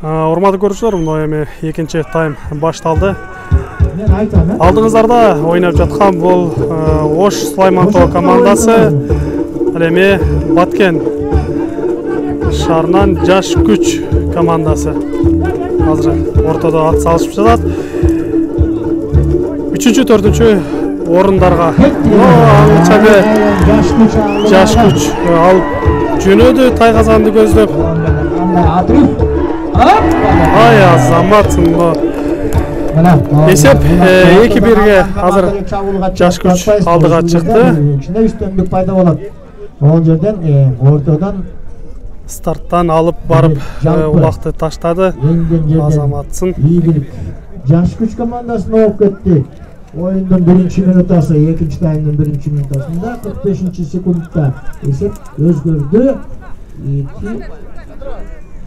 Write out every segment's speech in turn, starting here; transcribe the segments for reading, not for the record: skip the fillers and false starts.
Урматтуу көрүүчүлөр, мына эми экинчи тайм башталды. Алдыңыздарда ойнап жаткан бул Ош Сулаймантоо командасы, ал эми Баткен шаарынан Жаш күч командасы. Азыр ортодо ат салышып жатат. 3-4 орундарга Жаш күч алып жөнөдү тайгазанды көздөп. Ай Азамат эсеп 2-1-ге азыр Жаш күч алдыга чыкты. Үстөнлүк пайда болот. Ол жерден ортодон старттан алып барып улакты таштады. Азаматсын. Жаш күч командасын алып кетти. Oyunun birinci minutası, ikinci tayının birinci minutasında 45. sekundda esep özgürdü.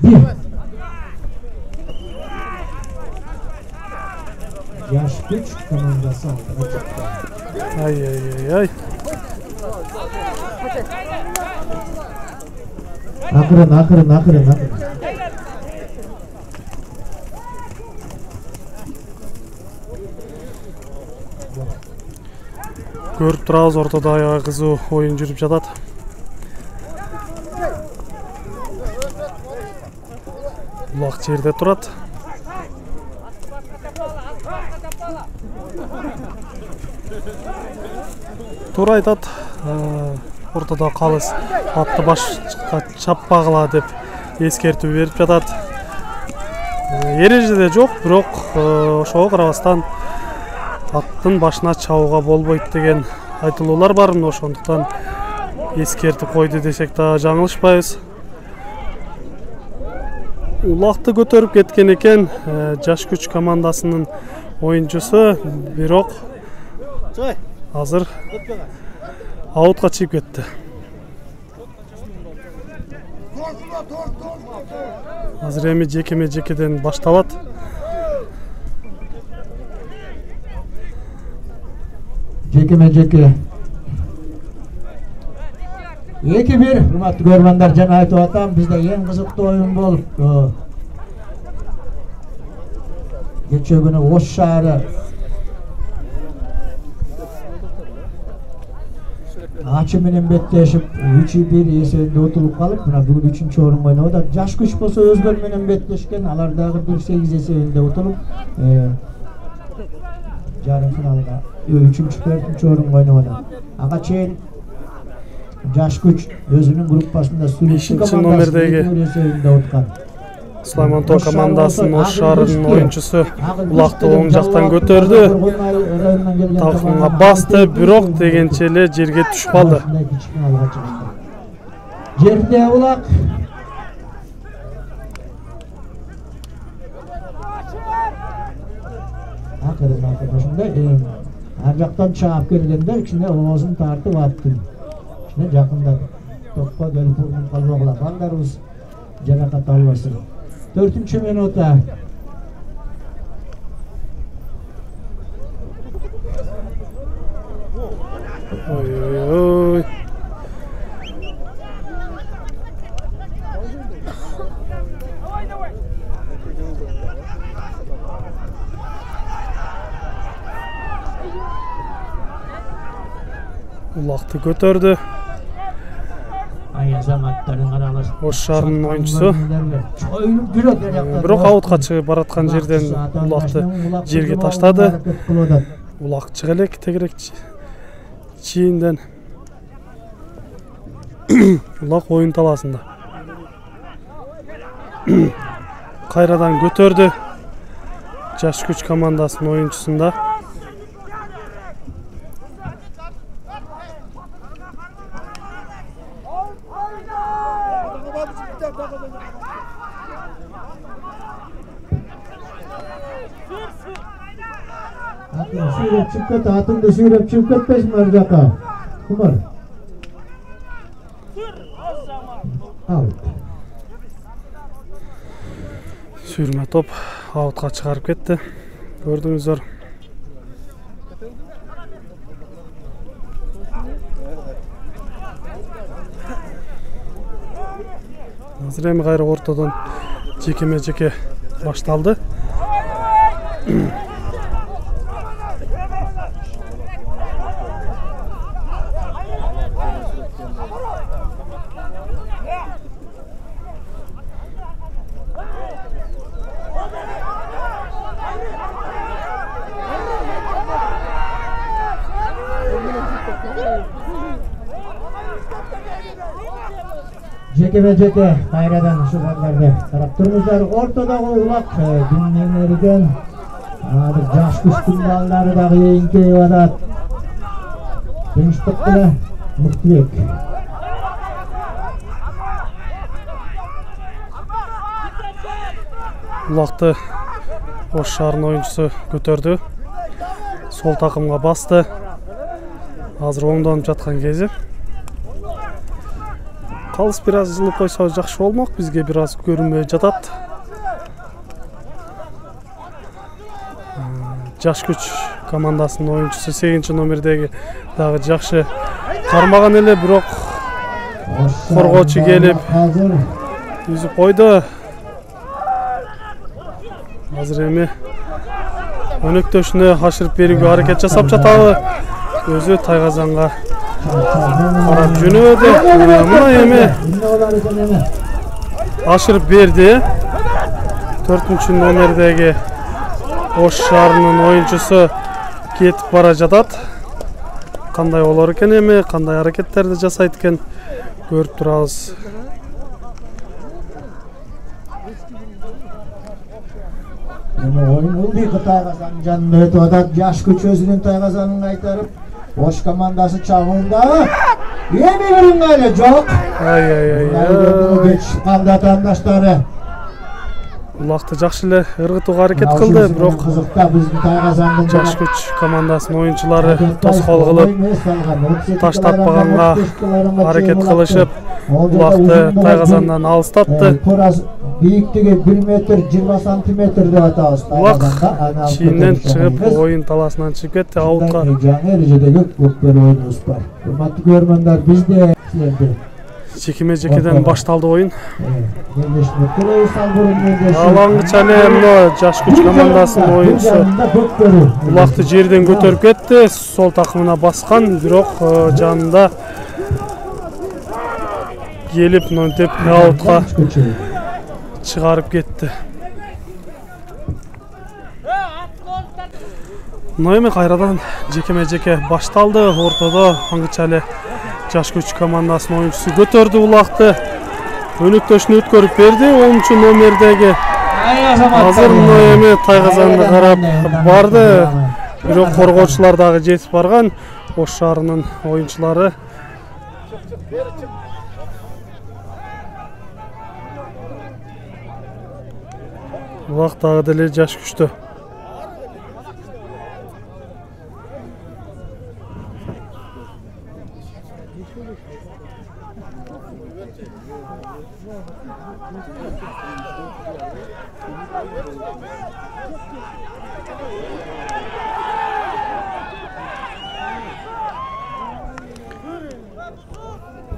2-1. Yaş güç komandası aldı. Ay. Akırın. Көрүп турабыз, ортодо аябай кызуу оюн жүрүп жатат. Улак жерде турат. Туура айтат. Ортодо калыс атты башка чаппагыла деп эскертүү берип жатат. Эрежеде жок, бирок ошого карабастан аттын башына чабууга болбойт деген айтылуулар бар. Ошондуктан эскертип койду десек да жаңылышпайбыз. Улакты көтөрүп кеткен экен Жаш күч командасынын оюнчусу, бирок азыр аутка чыгып кетти. Азыр эми жекеме-жекеден башталат. Жеке 2-1. Урматтуу көрөрмандар, жана айтып атам, бизде эң кызыктуу оюн болуп кечээ күнү Ош шаары Ачы менен беттешип 3-1 эсебинде утулуп калып, мына бүгүн 3-чү орунга ойноп атат. Жаш күч болсо өзгөл менен беттешкен, алар дагы 1-8 эсебинде утулуп жарым финалга 3-4 орунга ойноп атат. Ага чейин Жаш күч өзүнүн группасында Сүрүшчү номердеги Сулаймантоо командасынын Ош шаарынын оюнчусу улакты оң жактан көтөрдү. Талкынга басты, бирок дегенче эле жерге түшүп калды. Жерде улак. Ошондой ар жактан чаап келгенде кичине оозун тартып аттым. Кичине жакындап топко келип урунуп калбагыла. Балдарыбыз жаракат албасын. 4-чү минутта Ой. Улакты көтөрдү. Ош шаарынын оюнчусу. Бирок аутка чыгып бараткан жерден улакты жерге таштады. Улак чыга элек тегерек чийинден. Улак оюн талаасында. Кайрадан көтөрдү. Жаш күч командасынын оюнчусунда. Sürüp çıkıp ket, atındı sürüp çıkıp ketmesin var jaka. Kumar. Out. Sürme top out'a çıkarıp ketти. Gördüңүздөр. Азыр эми кайра ортодон жекеме-жеке башталды. Жеке кайрадан ушу балдарды карап туруңуздар. Ортодогу улак дүннеңерген азыр жаш күчтүн балдары дагы эңкейип атат. Тынчтык менен Муктубек. Улакты Ош шаарынын оюнчусу көтөрдү. Сол такымга басты. Азыр оңдонуп жаткан кези. Калыс бир аз жылып койсо жакшы болмок, бизге бир аз көрүнбөй жатат. Жаш күч командасынын оюнчусу 8 номердеги дагы жакшы кармаган эле, бирок коргоочу келип үзүп койду. Азыр эми өнөктөшүнө ашырып берүүгө аракет жасап жатабы. Өзү Тайгазанга карап жөнөдү. Мына эми ашырып берди. 4 номердеги Ош шаарынын оюнчусу кетип бара жатат. Кандай болор экен эми, кандай аракеттерди жасайт экен көрүп турабыз. Oyun Ulbiki Tayгазанын жанында өтүп атат. Жаш күч өзүнүн Тайгазанын кайтарып, Ош командасы чагуунда. Эми биринге эле жок. Geçip калды атаандаштары. Улакты жакшы эле ыргытууга аракет кылды, бирок жаш күч командасынын оюнчулары тоскоол кылып, таштатпаганга аракет кылышып, улакты Тайгазандан алыстатты. Бийиктиги 1 метр 20 сантиметр деп атабыз. Улак чийимден чыгып, оюн таласынан чыгып кетти. Аутка жаңы эрежедеги көкпөр оюнубуз бар. Урматтуу көрөрмандар, бизде жекеме-жекеден башталды оюн. Алаңгыча эле мына жаш күч командасынын оюнчусу улакты жерден көтөрүп кетти. Сол такымына баскан, бирок жанында келип мынтип аутка чыгарып кетти. Мына эми кайрадан жекеме-жеке башталды. Ортодо аңгыча эле жаш күч командасынын оюнчусу көтөрдү улакты. Өнөктөшүнө өткөрүп берди. 10 номердеги азыр мына эми Тайгазанды карап барды. Бирок коргоочулар дагы жетип барган. Ош шаарынын оюнчулары. Улак дагы деле жаш күчтө.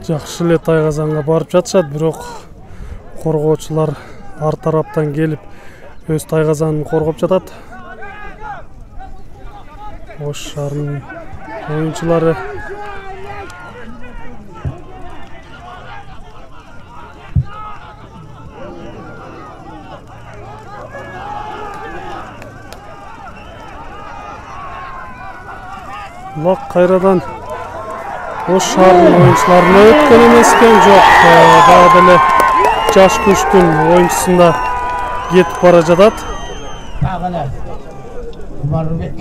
Жакшы эле Тайгазанга барып жатышат, бирок коргоочулар ар тараптан келип өз Тайгазанын коргоп жатат. Ош шаарынын оюнчулары Улак кайрадан Ош шаарынын оюнчуларына өткөн эмес экен, жок. Дагы деле жаш күчтүн оюнчусунда кетип бара жатат. Дагы эле Умарбек.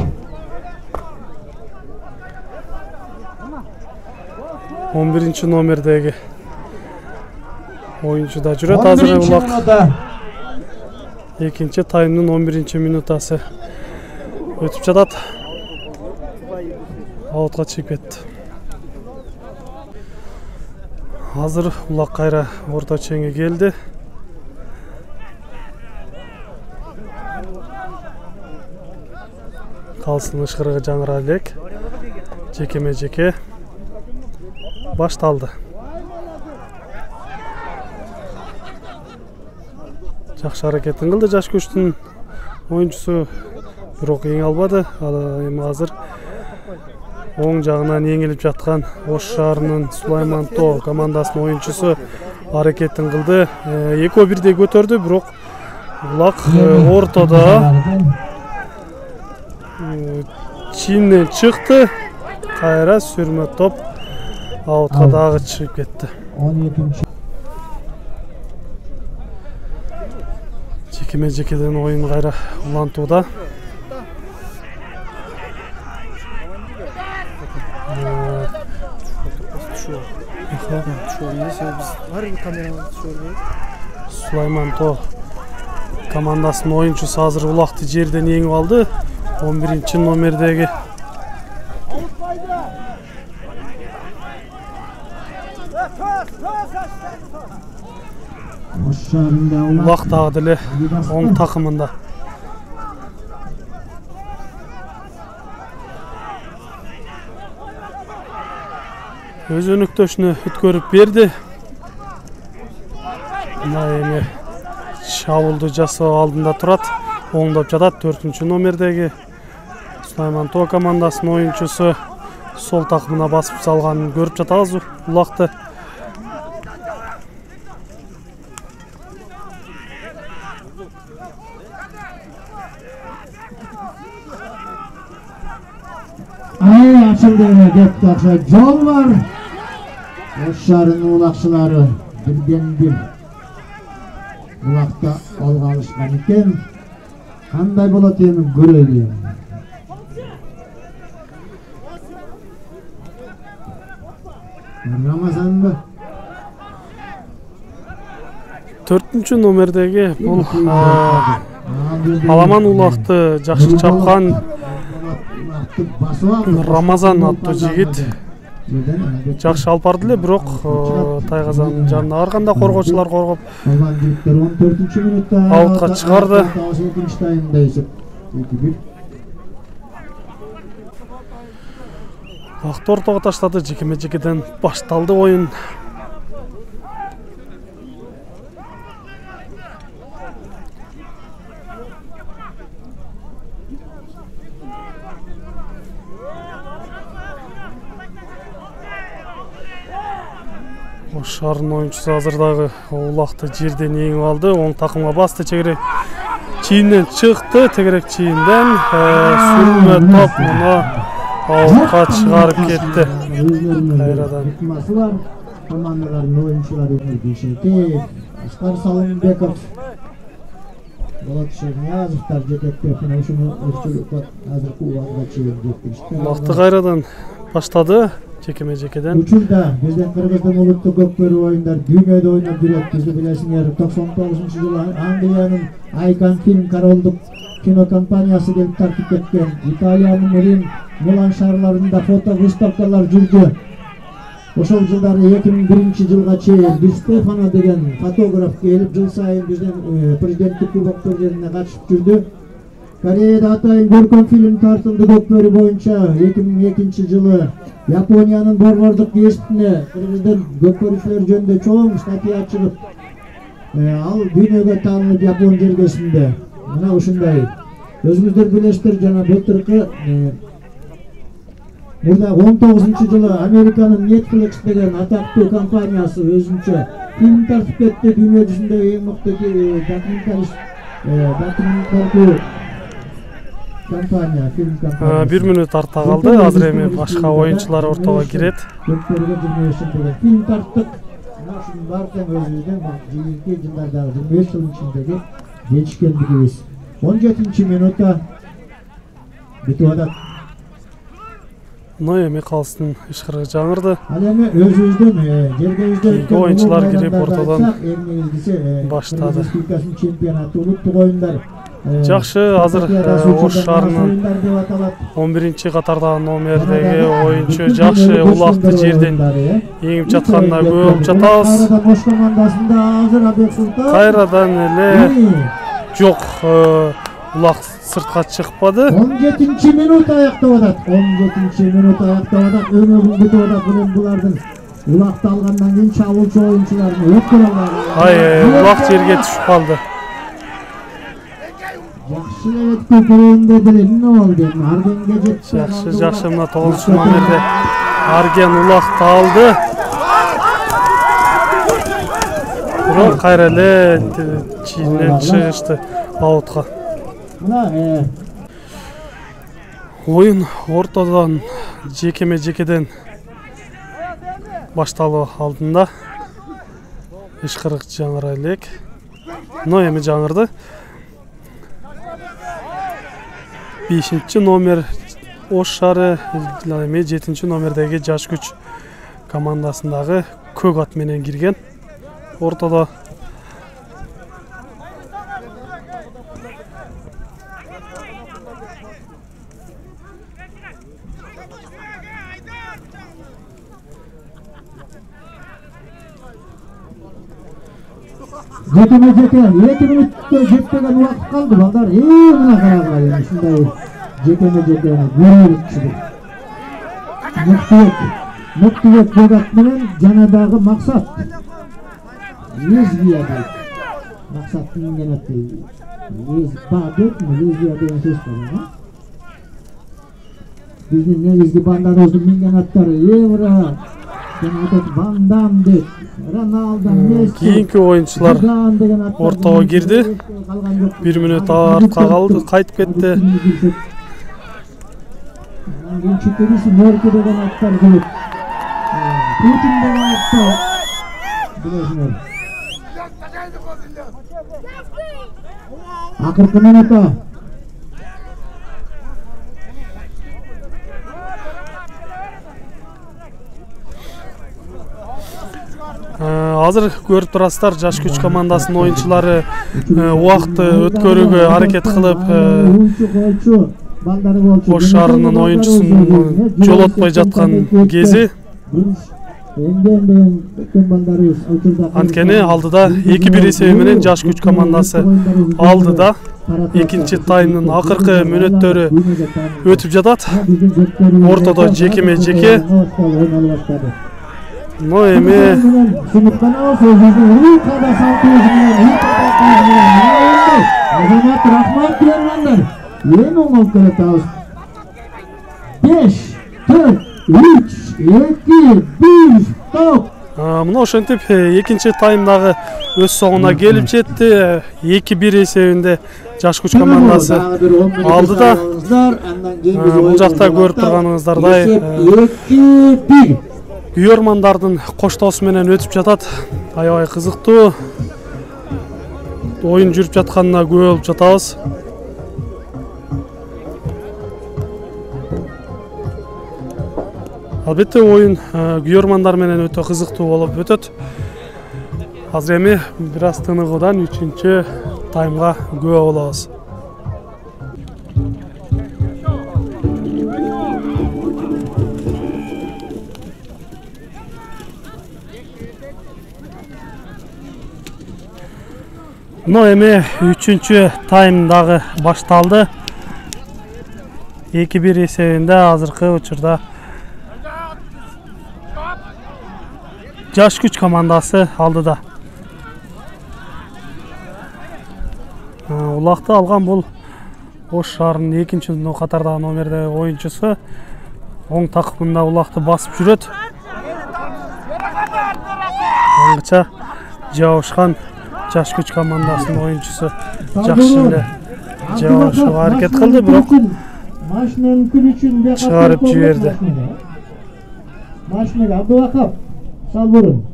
11 номердеги оюнчу да жүрөт. Азыр улак экинчи таймдын 11 минутасы өтүп жатат. Аутка чыгып кетти. Азыр улак кайра орто чеңге келди. Калсын ышкырыгы жаңыра элек. Жекеме-жеке башталды. Жакшы аракетин кылды жаш көчтүн оюнчусу, бирок эң албады. Ал эми азыр оң жагынан эңилип жаткан Ош шаарынын Сулайман Тоо командасынын оюнчусу аракетин кылды. 2-1 көтөрдү, бирок улак ортодо чийимден чыкты. Кайра сүрмө топ аутка дагы чыгып кетти. 12. Жекеме-жекеден оюн кайра улантууда. Сулайман Тоо командасынын оюнчусу азыр улакты жерден эңип алды. 11 номердеги улак дагы деле оң такымында. Өз өнөктөшүнө өткөрүп берди. Мына эми шабуылды жасоо алдында турат. Оңдоп жатат 4 номердеги Сулайман Тоо командасынын оюнчусу. Сол такымына басып салганын көрүп жатабыз улакты. Açıldı деп такша жол бар. Ош шаарынын улакчылары бирден-бир улакта алга алышкан экен. Кандай болот эми көрөлү. Рамазанбы 4 номердеги бул Аламан улакты жакшы чапкан Рамазан аттуу жигит. Жакшы алып барды эле, бирок Тайгазанын жанына барганда коргоочулар коргоп 14 минутта аутка чыгарды. Вакыт ортого таштады, жекеме-жекеден башталды оюн. Ош шаарынын оюнчусу азырдагы улакты жерден эңип алды. Оң такымга басты, чегерек чийимден чыкты. Тегерек чийимден сүрмө топ муну аутка чыгарып кетти. Кайрадан командалардын оюнчулары Бишекеев, Аскар Салымбеков, Болот Шерниязовдор жетектеп, ушуну өзчүлүккө азыркы убакытка чейин жеткиришти. Вакыты кайрадан баштады. Жекеме-жекеден. Учурда биздин Кыргыздын улуттук көкбөрү оюндар дүйнөдө ойноп жүрөт. Бизди билесиңер, 99-жылы Англиянын Айкан фильм королдук кинокомпаниясы келип тартып кеткен. Италиянын Рим, Милан шаарларында фото выставкалар жүрдү. Ошол жылдары 2001-жылга чейин Ди Стефано деген фотограф келип жыл сайын биздин президенттик кубоктор жерине катышып жүрдү. Кореяда атайын көркөм фильм тартылды көкбөрү боюнча 2002-жылы Япониянын борбордук гезитине Кыргыздын көкбөрүчүлөр жөнүндө чоң статья чыгып, ал дүйнөгө таанылып Япон жергесинде. Мына ушундай. Өзүңүздөр билесиздер, жана былтыркы мурда 19-жылы Американын Netflix деген атактуу компаниясы өзүнчө фильм тартып кетти. Дүйнө жүзүндөгү эң мыкты документалдуу компания, фильм компания. 1 минут арта калды. Азыр эми башка оюнчулар ортого кирет. Фильм тарттык. Мына ушунун баардыгы өзүбүздүн жийинки жылдардагы 25 жылдын ичиндеги жетишкендигибиз. 17-минутта бүтүп атат. Эми калыстын ишкырыгы жаңырды. Ал эми өзүбүздүн жергебизде өткөн оюнчулар кирип ортодон баштады. Республикасынын чемпионаты, улуттук оюндар. Жакшы, азыр Ош шаарынын 11-катардагы номердеги оюнчу жакшы улакты жерден эңип жатканына көрүп жатабыз. Ош командасында азыр Абек Султан кайрадан эле жок, улак сыртка чыкпады. 17-минут аяктап атат. 17-минут аяктап атат. Өнөгүн бүтүп атат. Булардын улакты алгандан кийин чабуулчу оюнчулардын өткөрө албаганы. Улак жерге түшүп калды. Çilebet köpürüğünde dilin ne oldu? Argen gece Жақсы мына 9 номерде Argen Улақты алды. Бирок кайра эле чийинен чыгышты аутка. Oyun ортодон жекеме-жекеден башталуу алдында ишкырык жаңыра элек. Но эми жаңырды. 5-ci номер Ош шары, 7-ci номердеги жаш күч командасындагы көк ат менен кирген. Ортодо Жеке-жеке 2 минутта жетпеген убакыт калды балдар. Мына карагыла ушундай жеке-жеке көрүлүкчүлүк. Муктубек Бөгат менен жанадагы максат. Лезгия дейт. Максаттын менен аты. Бадык, лезгия деген сөз бар. Биздин негизги бандарыбыздын минген аттары Евро, Вандам деп, Роналдо, Месси. Кийинки оюнчулар ортого кирди. 1 мүнөт артка калды, кайтып кетти. Четирisi Мөркө деген аттар келет. Путин деген аттар. Билесиңер. Акыркы минутта. Азыр көрүп турасыздар, жаш күч командасынын оюнчулары убакытты өткөрүүгө аракет кылып, Ош шаарынын оюнчусун жолотпой жаткан кези. Анткени алдыда 2-1 эсеби менен жаш күч командасы алдыда. Экинчи таймдын акыркы мүнөттөрү өтүп жатат. Ортодо жекеме-жеке. Но эми Рахмат бермеңдер. Эми оңолуп келет. 5, 4, 3, 2, 1, стоп. Мына ошентип экинчи таймдагы өз соңуна келип жетти. 2-1 эсебинде жаш күч командасы алдыда. Бул жакта көрүп турганыңыздардай 2-1. Күйөрмандардын коштоосу менен өтүп жатат. Аябай кызыктуу оюн жүрүп жатканына күбө болуп жатабыз. Албетте оюн күйөрмандар менен өтө кызыктуу болуп өтөт. Азыр эми бир аз тыныгуудан 3-чү таймга күбө болобуз. Но эми 3-чү тайм дагы башталды. 2-1 эсебинде азыркы учурда жаш күч командасы алдыда. Улакты алган бул Ош шаарынын 2-чи катардагы номердеги оюнчусу. Оң такымында улакты басып жүрөт. Аңгыча жабышкан жаш күч командасынын оюнчусу жакшы эле жабышууга аракет кылды, бирок машинанын күн үчүн чыгарып жиберди. Машинага Абдулакап сал бурун.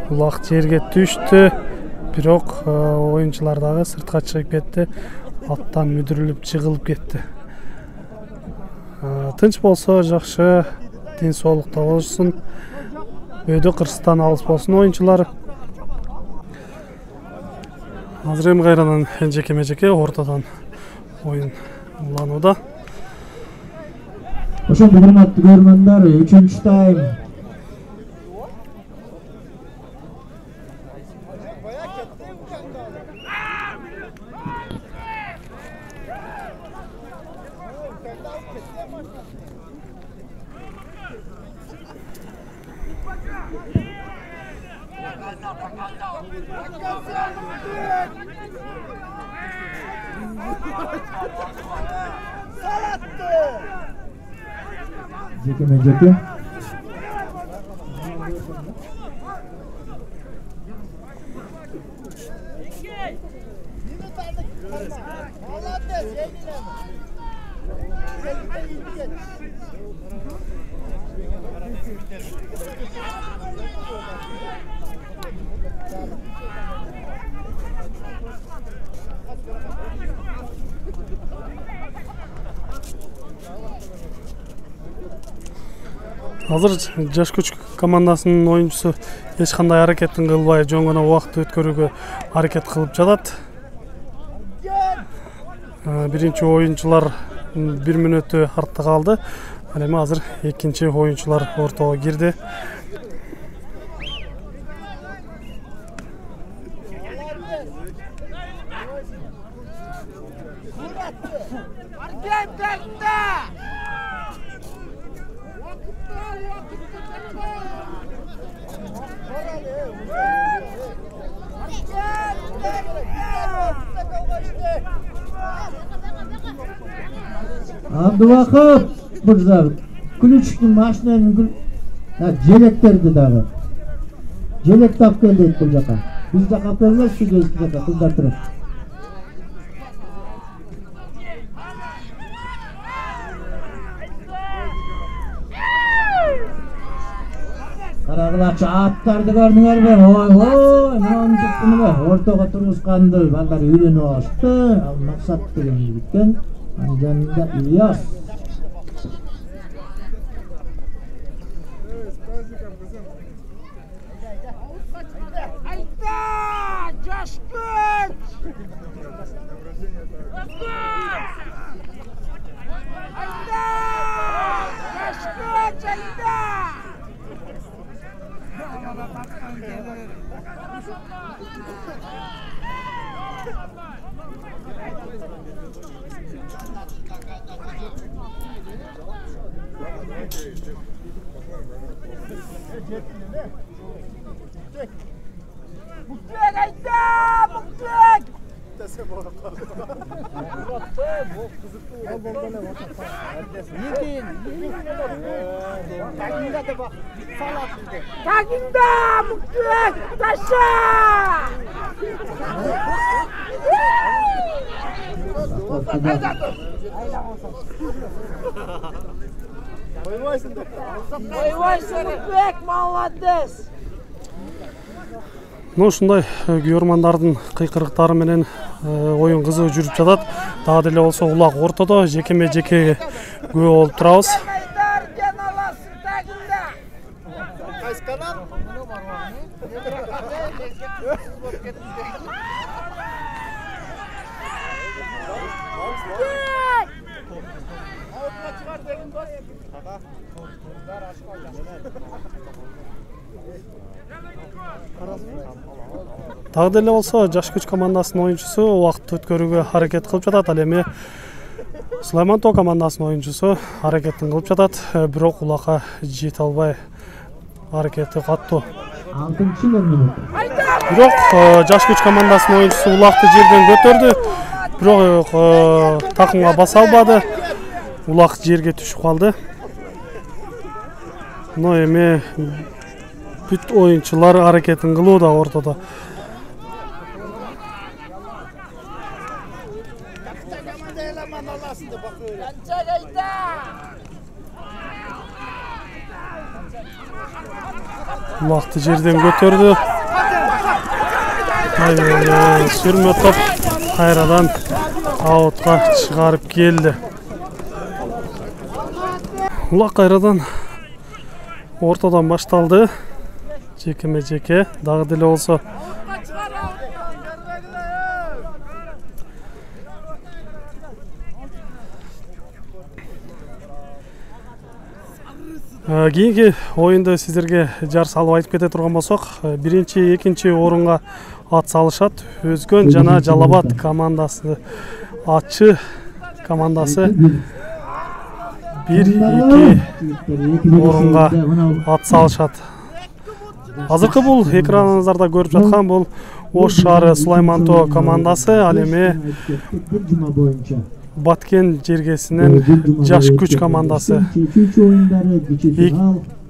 Улак жерге түштү, бирок оюнчулар дагы сыртка чыгып кетти. Аттан мүдүрүлүп чыгылып кетти. Тынч болсо жакшы, ден соолукта болушун. Өйдө кырсыктан алыс болсун оюнчулар. Азыр эми кайрадан жекеме-жеке ортодон оюн уланууда. Ошондо урматтуу көрөрмандар, 3-чү тайм. Jeke-jeke. Азыр жаш көч командасынын оюнчусу эч кандай аракеттин кылбай жөн гана убакыт өткөрүүгө аракет кылып жатат. Биринчи оюнчулар 1 мүнөттө артта калды. Ал эми азыр экинчи оюнчулар ортого кирди. Abduvakıp Mırza Kulüç'ün maşinanın jelekterdi dağı. Jelek tap geldi bu jaka. Biz de kaplarlar şu jaka kızlar turib. Karagılaçı attardı gördüңөр be. Oy oy, men tuttum be. Ortaga turmuşkandı. Ballar үйрөнүп алышты. Ал максат деген жигиткен. Anjanında İlyas. Hayda! Coşkun! Hayda! Coşkun! Hayda! Mutlak hayda! Mutlak! Kaginda mutlak! Taşa! Oyvaysın mutlak, молодец! Ушундай күйөрмандардын кыйкырыктары менен оюн кызуу жүрүп жатат. Дагы деле болсо улак ортодо жекеме-жеке күбө болуп турабыз. Дагы деле болсо жаш көч командасынын оюнчусу убакыт өткөрүүгө аракет кылып жатат. Ал эми Сулайман Тоо командасынын оюнчусу аракетин кылып жатат, бирок улакка жете албай аракети каттуу. 6-минут. Бирок жаш көч командасынын оюнчусу улакты жерден көтөрдү, бирок такымга баса албады. Улак жерге түшүп калды. Но эми бүт оюнчулар аракетин кылууда ортодо. Улакты жерден көтөрдү. Сүрмө топ кайрадан аутка чыгарып келди. Улак кайрадан ортодон башталды. Жекеме-жеке дагы деле болсо кийинки оюнду сиздерге жар салып айтып кете турган болсок, биринчи, экинчи орунга ат салышат. Өзгөн жана Жалал Абад командасы, Атчы командасы 1-2 орунга ат салышат. Азыркы бул экраныңыздарда көрүп жаткан бул Ош шаары Сулаймантоо командасы ал эми bir cuma boyunca Баткен жергесинен жаш күч командасы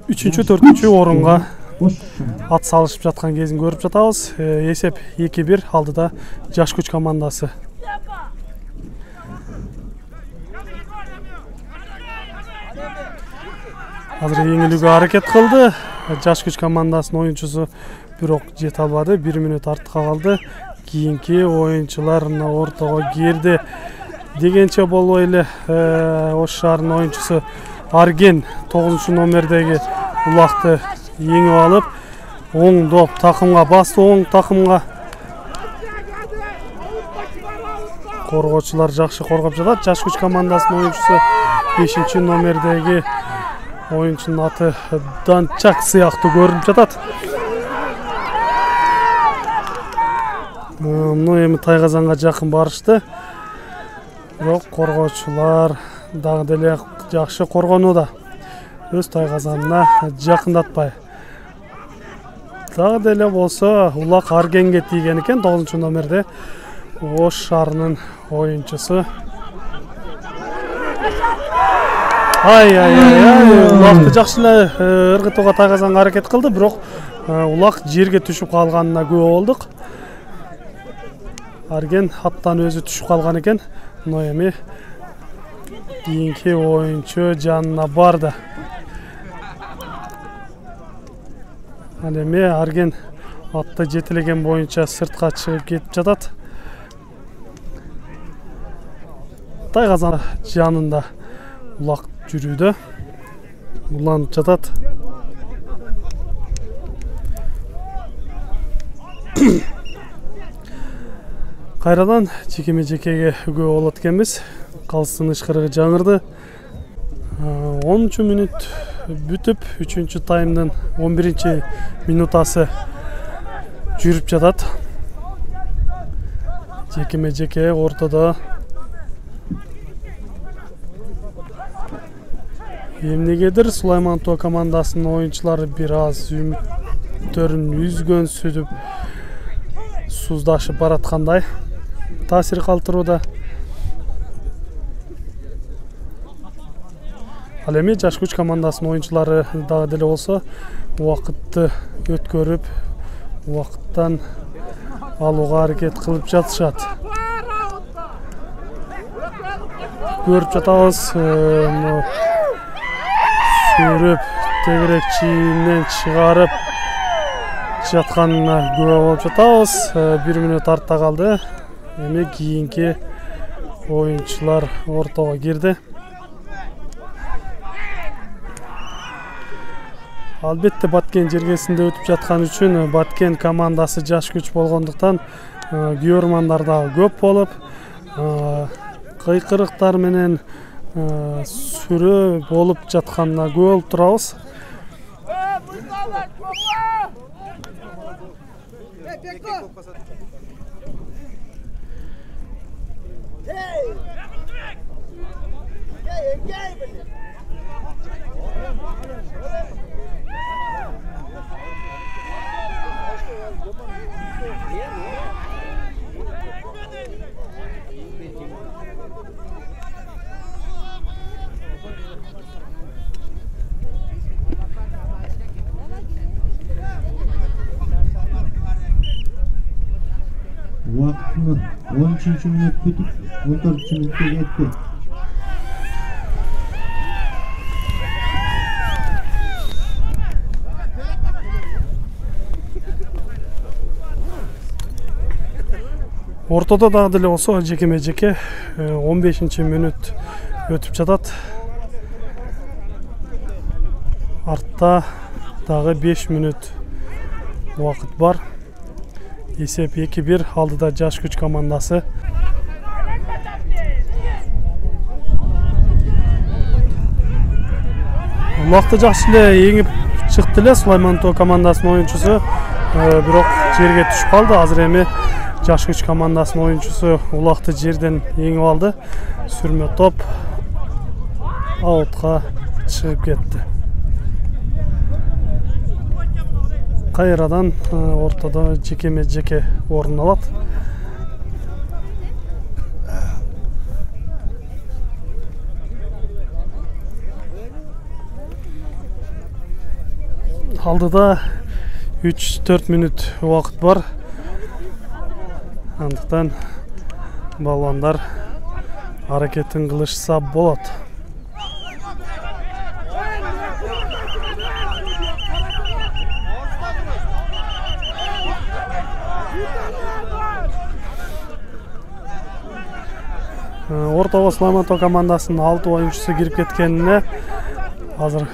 3-4 орунга ат салышып жаткан кезин көрүп жатабыз. Эсеп 2-1 алдыда жаш күч командасы. Азыр еңилүүгө аракет кылды. Жаш күч командасынын оюнчусу бирок жете албады. 1 мүнөт артка калды. Кийинки оюнчулар ортого кирди. Дегенче болбой эле Ош шаарынын оюнчусу Арген 9-номердеги улакты еңип алып, оң доп такымга басты, оң такымга. Коргоочулар жакшы коргоп жатат. Жаш күч командасынын оюнчусу 5-номердеги оюнчунун аты Данчак сыяктуу көрүнүп жатат. Мына эми тайгазанга жакын барышты. Бирок коргоочулар дагы деле жакшы коргонууда. Өз тайгазанына жакындатпай. Дагы деле болсо улак Аргенге тийген экен. 9-номерде Ош шаарынын оюнчусу. Улакты жакшы эле ыргытууга тайгазанга аракет кылды, бирок улак жерге түшүп калганына күбө болдук. Арген аттан өзү түшүп калган экен. Но эми кийинки оюнчу жанына барды. Ал эми Арген атты жетелеген боюнча сыртка чыгып кетип жатат. Тайгазан жанында улак жүрүүдө. Уланып жатат. Кайрадан жекеме-жекеге күбө болот экенбиз. Калыстын ышкырыгы жаңырды. 10 мүнөт бүтүп, 3-таймдын 11-минутасы жүрүп жатат. Жекеме-жеке ортодо. Эмнегедир Сулаймантоо командасынын оюнчулары бир аз үмүттөрүн үзгөн сүзүп суздашып бараткандай таасир калтырууда. Ал эми жаш күч командасынын оюнчулары дагы деле болсо убакытты өткөрүп, убакыттан алууга аракет кылып жатышат. Көрүп жатабыз, сүрүп, тегерек чийинен чыгарып жатканына күбө болуп жатабыз. 1 мүнөт артта калды. Эми кийинки оюнчулар ортого кирди. Албетте Баткен жергесинде өтүп жаткан үчүн Баткен командасы жаш күч болгондуктан күйөрмандар дагы көп болуп, кыйкырыктар менен сүрө болуп жатканына күбө болуп турабыз. Vakti 13. minut bitip 14. minutga ketdi. Ортодо дагы деле болсо жекеме-жеке 15-минут өтүп жатат. Артта дагы 5 мүнөт убакыт бар. Эсеп 2-1 алдыда жаш күч командасы. Улакты жакшы эле еңип чыкты эле Сулаймантоо командасынын оюнчусу, бирок жерге түшүп калды. Азыр эми жаш күч командасынын оюнчусу улакты жерден еңип алды. Сүрмө топ аутка чыгып кетти. Кайрадан ортада жеке орын алат. Алдыда 3-4 минут уақыт бар. Андықтан балуандар hareket kılışsa bolat. Orta Sulaymantov komandasının 6 oyuncusu girip ketkenine hazır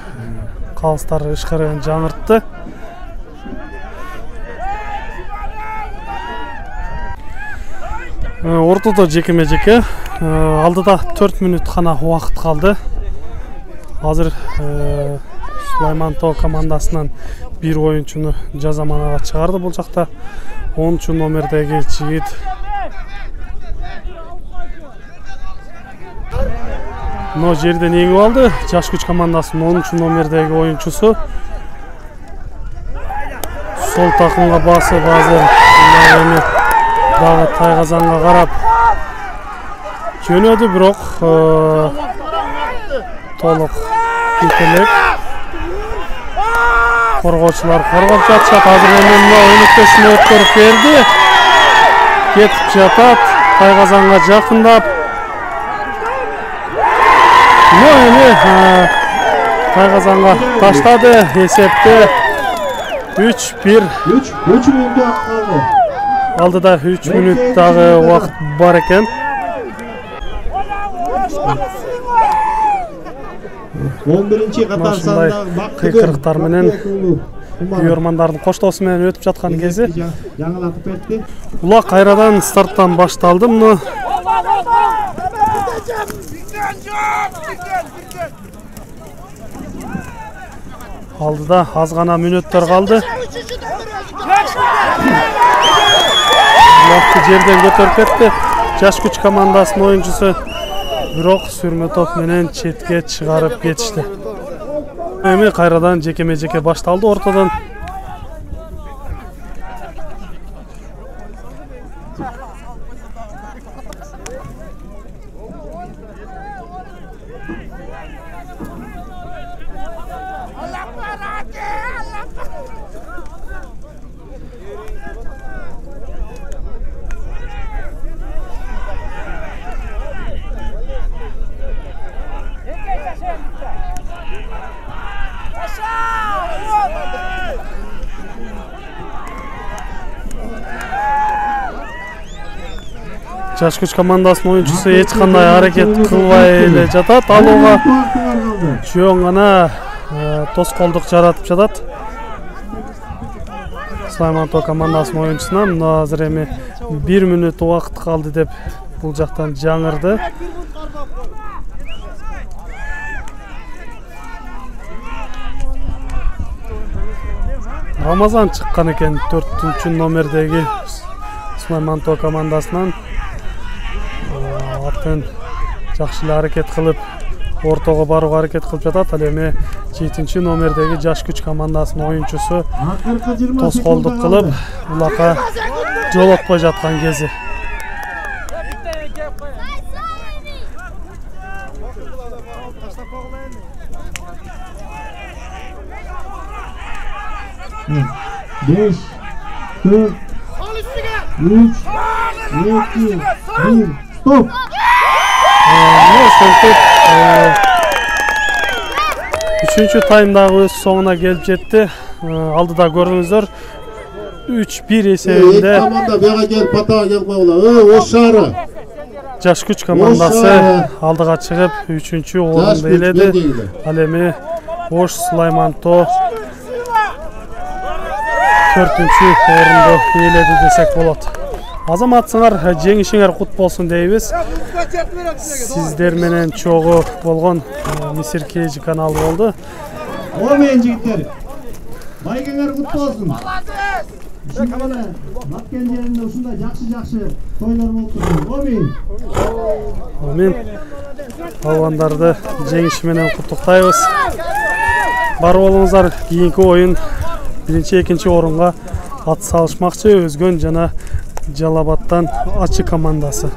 қалыстар ышқырын жаңыртты. Ортада жекеме-жеке. Алдыда 4 минут қана уақыт қалды. Hazır Sulaymantov komandасынан bir oyunçunu жазаманаға шығарды бұл жақта. 10 номердегі жігіт. Но жерден еңіп алды. Жаш күч командасының 10 номердегі oyuncusu. Sol takımға басы қазір дағы Тайғазанға қарап жөнеді, бірақ толық кетелек. Қорғаушылар қорғап жатшат. Қазір ойын өткесіне өткөріп берді. Кетіп жатат. Тайғазанға жақындап. Тайғазанға таштады. Есепті 3-1. 3 минут қалды. Алдыда 3 минуттағы уақыт бар екен. 11-ші қатар сандағы қиқырықтар менен үйөрмандардың қоштауысымен өтіп жатқан кезі. Жаңылатып өтті. Ұлақ қайрадан старттан башталды. Алдыда аз ғана минуттар қалды. Уақытты жерден көтеріп кетті. Жаш күч командасының ойыншысы. Бирок сүрмө топ менен четке чыгарып кетишти. Эми кайрадан жекеме-жеке башталды ортадан. Жаш күч командасының ойыншысы эч кандай аракет кылбай эле жатат. Алууга жөн гана тоскоолдук жаратып жатат. Sulaymantov командасының oyunçusuna азыр эми 1 минут убакыт калды деп бул жактан жаңырды. Рамазан чыккан экен 4 номердеги Sulaymantov командасынан. Атын жакшы аракет кылып, ортого барууга аракет кылып жатат. Ал эми 7 номердеги жаш күч командасынын оюнчусу тоскоолдук кылып, улакка жолотпой жаткан кези. Beş, 4, 3, 2, 1, stop. Üçüncü taymdagı öz soňuna gelip jetdi. Aldıda gördüňüzler 3-1 esebinde. Komanda bega gel, patağa gel koyula. Oşarı. Жаш күч командасы алдыга чыгып 3-чү орунду ээледи. Ал эми Ош Sulaymantov 4-чү орунду ээледи десек болот. Азаматсыңар жеңишиңер кут болсун дейбиз. Сиздер менен чогуу болгон Мисир Кейжи каналы болду. Омен жигиттер. Байгеңер кут болсун. Баткен жеринде ушундай жакшы тойлор болуп турсун. Амин. Балбандарды жеңиши менен куттуктайбыз. Бар болуңуздар, кийинки оюн Birinci, ekинчи орынга ат салышмакчы Өзгөн жана Жалал Абадтан Ачы командасы.